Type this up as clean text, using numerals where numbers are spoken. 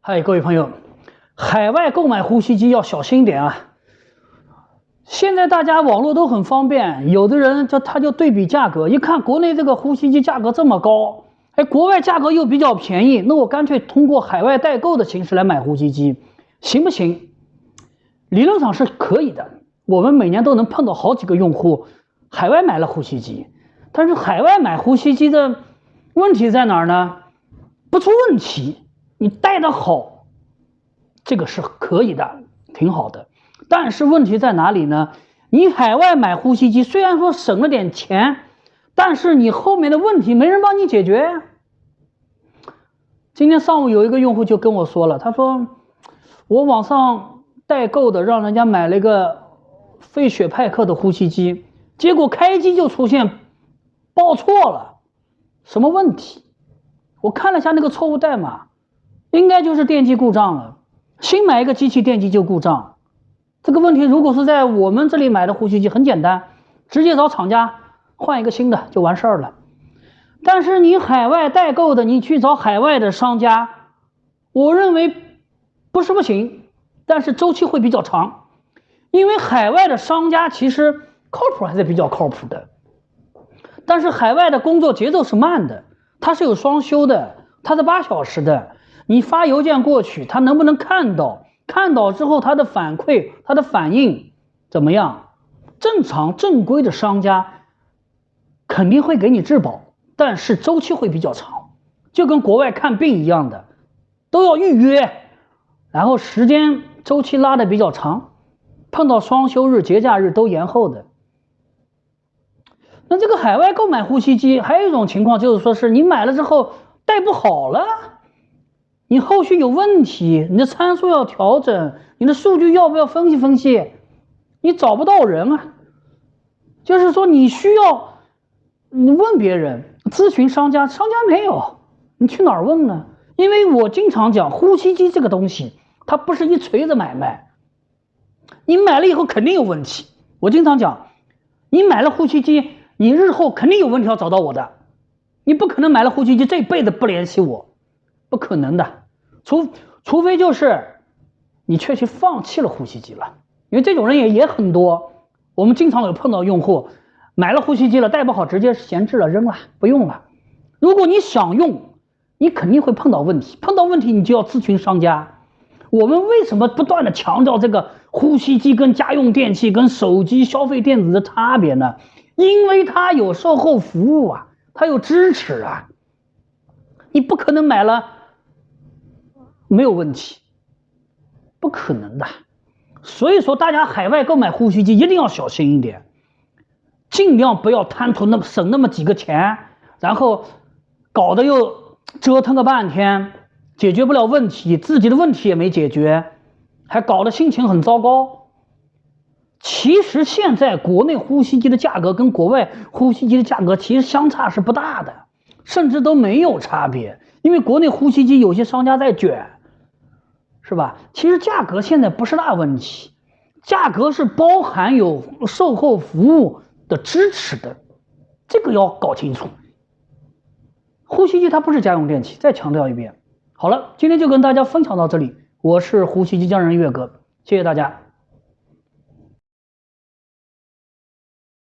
嗨，各位朋友，海外购买呼吸机要小心点啊！现在大家网络都很方便，有的人他就对比价格，一看国内这个呼吸机价格这么高，国外价格又比较便宜，那我干脆通过海外代购的形式来买呼吸机，行不行？理论上是可以的，我们每年都能碰到好几个用户海外买了呼吸机，但是海外买呼吸机的问题在哪儿呢？不出问题。你带的好，这个是可以的，挺好的。但是问题在哪里呢？你海外买呼吸机，虽然说省了点钱，但是你后面的问题没人帮你解决。今天上午有一个用户就跟我说了，他说我网上代购的，让人家买了一个费雪派克的呼吸机，结果开机就出现报错了，什么问题？我看了一下那个错误代码。应该就是电机故障了，新买一个机器电机就故障。这个问题如果是在我们这里买的呼吸机很简单，直接找厂家换一个新的就完事儿了。但是你海外代购的，你去找海外的商家，我认为不是不行，但是周期会比较长，因为海外的商家其实靠谱还是比较靠谱的，但是海外的工作节奏是慢的，它是有双休的，它是8小时的。你发邮件过去，他能不能看到？看到之后，他的反馈、他的反应怎么样？正常正规的商家肯定会给你质保，但是周期会比较长，就跟国外看病一样的，都要预约，然后时间周期拉的比较长，碰到双休日、节假日都延后的。那这个海外购买呼吸机还有一种情况，就是说是你买了之后带不好了。你后续有问题，你的参数要调整，你的数据要不要分析分析？你找不到人啊，就是说你需要你问别人，咨询商家，商家没有，你去哪儿问呢？因为我经常讲，呼吸机这个东西，它不是一锤子买卖，你买了以后肯定有问题。我经常讲，你买了呼吸机，你日后肯定有问题要找到我的，你不可能买了呼吸机这辈子不联系我，不可能的。除非就是你确实放弃了呼吸机了，因为这种人也很多。我们经常有碰到用户买了呼吸机了，带不好直接闲置了，扔了，不用了。如果你想用，你肯定会碰到问题，碰到问题你就要咨询商家。我们为什么不断的强调这个呼吸机跟家用电器跟手机消费电子的差别呢？因为它有售后服务啊，它有支持啊，你不可能买了没有问题，不可能的。所以说大家海外购买呼吸机一定要小心一点，尽量不要贪图省那么几个钱，然后搞得又折腾个半天，解决不了问题，自己的问题也没解决，还搞得心情很糟糕。其实现在国内呼吸机的价格跟国外呼吸机的价格其实相差是不大的，甚至都没有差别，因为国内呼吸机有些商家在卷，是吧？其实价格现在不是大问题，价格是包含有售后服务的支持的，这个要搞清楚。呼吸机它不是家用电器，再强调一遍。好了，今天就跟大家分享到这里，我是呼吸机匠人岳哥，谢谢大家。